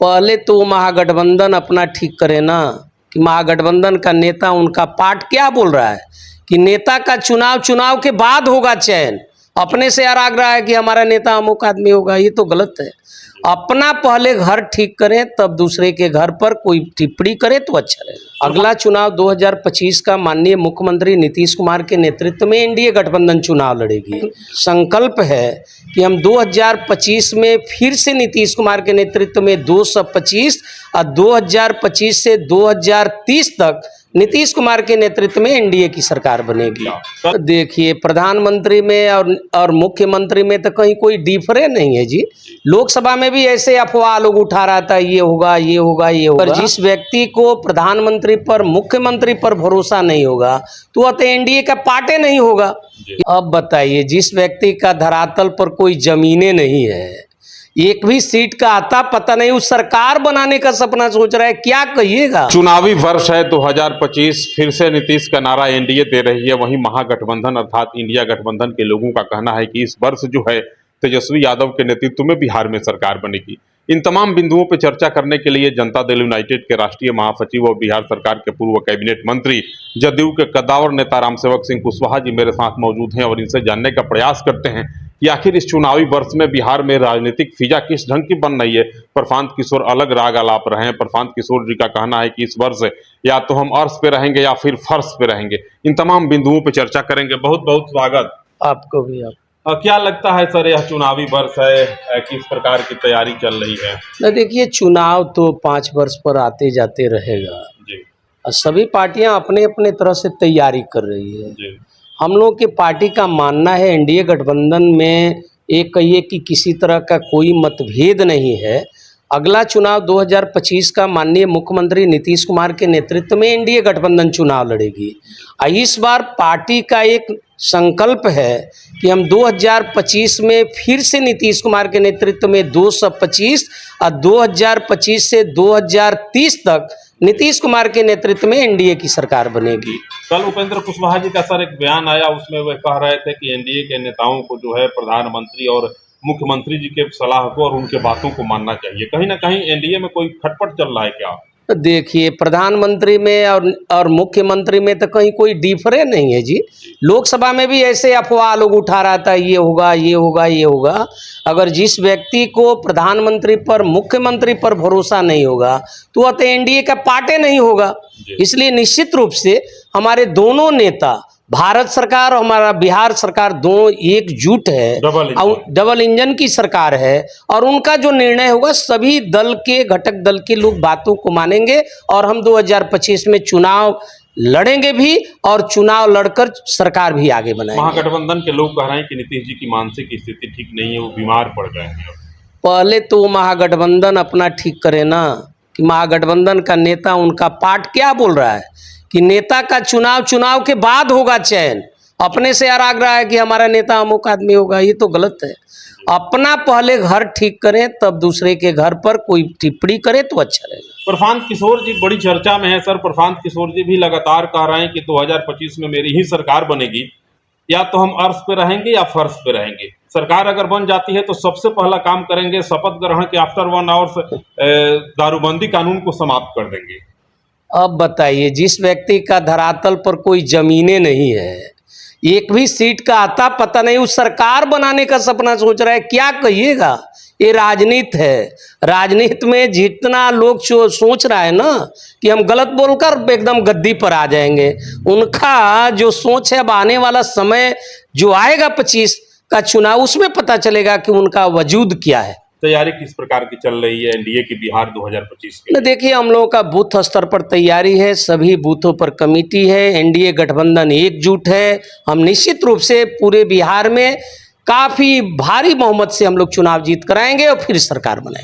पहले तो महागठबंधन अपना ठीक करे ना, कि महागठबंधन का नेता उनका पार्ट क्या बोल रहा है कि नेता का चुनाव के बाद होगा चयन। अपने से आराग रहा है कि हमारा नेता अमुक आदमी होगा, ये तो गलत है। अपना पहले घर ठीक करें तब दूसरे के घर पर कोई टिप्पणी करे तो अच्छा रहेगा। अगला चुनाव 2025 का माननीय मुख्यमंत्री नीतीश कुमार के नेतृत्व में एनडीए गठबंधन चुनाव लड़ेगी। संकल्प है कि हम 2025 में फिर से नीतीश कुमार के नेतृत्व में 225 और 2025 से 2030 तक नीतीश कुमार के नेतृत्व में एनडीए की सरकार बनेगी। तो देखिए, प्रधानमंत्री में और मुख्यमंत्री में तो कहीं कोई डिफरेंस नहीं है जी। लोकसभा में भी ऐसे अफवाह लोग उठा रहा था, ये होगा ये होगा ये होगा। पर जिस व्यक्ति को प्रधानमंत्री पर मुख्यमंत्री पर भरोसा नहीं होगा तो वह तो एनडीए का पार्ट नहीं होगा। अब बताइए, जिस व्यक्ति का धरातल पर कोई जमीनें नहीं है, एक भी सीट का आता पता नहीं, उस सरकार बनाने का सपना सोच रहा है, क्या कहिएगा। चुनावी वर्ष है 2025, फिर से नीतीश का नारा एनडीए दे रही है। वहीं महागठबंधन अर्थात इंडिया गठबंधन के लोगों का कहना है कि इस वर्ष जो है तेजस्वी यादव के नेतृत्व में बिहार में सरकार बनेगी। इन तमाम बिंदुओं पर चर्चा करने के लिए जनता दल यूनाइटेड के राष्ट्रीय महासचिव और बिहार सरकार के पूर्व कैबिनेट मंत्री, जदयू के कद्दावर नेता रामसेवक सिंह कुशवाहा जी मेरे साथ मौजूद हैं और इनसे जानने का प्रयास करते हैं कि आखिर इस चुनावी वर्ष में बिहार में राजनीतिक फिजा किस ढंग की बन रही है। प्रशांत किशोर अलग राग आलाप रहे हैं। प्रशांत किशोर जी का कहना है कि इस वर्ष या तो हम अर्श पे रहेंगे या फिर फर्श पे रहेंगे। इन तमाम बिंदुओं पे चर्चा करेंगे। बहुत बहुत स्वागत आपको भी। क्या लगता है सर, यह चुनावी वर्ष है, किस प्रकार की तैयारी चल रही है? न देखिए, चुनाव तो 5 वर्ष पर आते जाते रहेगा जी। और सभी पार्टियां अपने अपने तरह से तैयारी कर रही है जी। हम लोग की पार्टी का मानना है एनडीए गठबंधन में एक कहिए कि किसी तरह का कोई मतभेद नहीं है। अगला चुनाव 2025 का माननीय मुख्यमंत्री नीतीश कुमार के नेतृत्व में एनडीए गठबंधन चुनाव लड़ेगी। इस बार पार्टी का एक संकल्प है कि हम 2025 में फिर से नीतीश कुमार के नेतृत्व में 225 और 2025 से 2030 तक नीतीश कुमार के नेतृत्व में एनडीए की सरकार बनेगी। कल उपेंद्र कुशवाहा जी का सर एक बयान आया, उसमें वह कह रहे थे कि एनडीए के नेताओं को जो है प्रधानमंत्री और मुख्यमंत्री जी के सलाह को और उनके बातों को मानना चाहिए। कहीं ना कहीं एनडीए में कोई खटपट चल रहा है क्या? तो देखिए, प्रधानमंत्री में और मुख्यमंत्री में तो कहीं कोई डिफरेंस नहीं है जी। लोकसभा में भी ऐसे अफवाह लोग उठा रहा था, ये होगा ये होगा ये होगा। अगर जिस व्यक्ति को प्रधानमंत्री पर मुख्यमंत्री पर भरोसा नहीं होगा तो वह तो एनडीए का पार्ट नहीं होगा। इसलिए निश्चित रूप से हमारे दोनों नेता, भारत सरकार और हमारा बिहार सरकार, दोनों एकजुट है, डबल इंजन की सरकार है और उनका जो निर्णय होगा सभी दल के घटक दल के लोग बातों को मानेंगे और हम 2025 में चुनाव लड़ेंगे भी और चुनाव लड़कर सरकार भी आगे बनाएंगे। महागठबंधन के लोग कह रहे हैं कि नीतीश जी की मानसिक स्थिति ठीक नहीं है, वो बीमार पड़ गए हैं। पहले तो महागठबंधन अपना ठीक करे ना, कि महागठबंधन का नेता उनका पार्ट क्या बोल रहा है कि नेता का चुनाव के बाद होगा चयन। अपने से आराग रहा है कि हमारा नेता अमुक आदमी होगा, ये तो गलत है। अपना पहले घर ठीक करें तब दूसरे के घर पर कोई टिप्पणी करे तो अच्छा रहेगा। प्रशांत किशोर जी बड़ी चर्चा में है सर। प्रशांत किशोर जी भी लगातार कह रहे हैं कि 2025 में मेरी ही सरकार बनेगी, या तो हम अर्श पे रहेंगे या फर्श पे रहेंगे। सरकार अगर बन जाती है तो सबसे पहला काम करेंगे, शपथ ग्रहण के आफ्टर 1 आवर्स दारूबंदी कानून को समाप्त कर देंगे। अब बताइए, जिस व्यक्ति का धरातल पर कोई जमीनें नहीं है, एक भी सीट का आता पता नहीं, उस सरकार बनाने का सपना सोच रहा है, क्या कहिएगा। ये राजनीति है। राजनीति में जितना लोग सोच रहा है ना कि हम गलत बोलकर एकदम गद्दी पर आ जाएंगे, उनका जो सोच है, अब आने वाला समय जो आएगा 25 का चुनाव, उसमें पता चलेगा कि उनका वजूद क्या है। तैयारी किस प्रकार की चल रही है एनडीए की बिहार 2025 की? देखिए, हम लोगों का बूथ स्तर पर तैयारी है, सभी बूथों पर कमेटी है, एनडीए गठबंधन एकजुट है। हम निश्चित रूप से पूरे बिहार में काफ़ी भारी बहुमत से हम लोग चुनाव जीत कराएंगे और फिर सरकार बनाएंगे।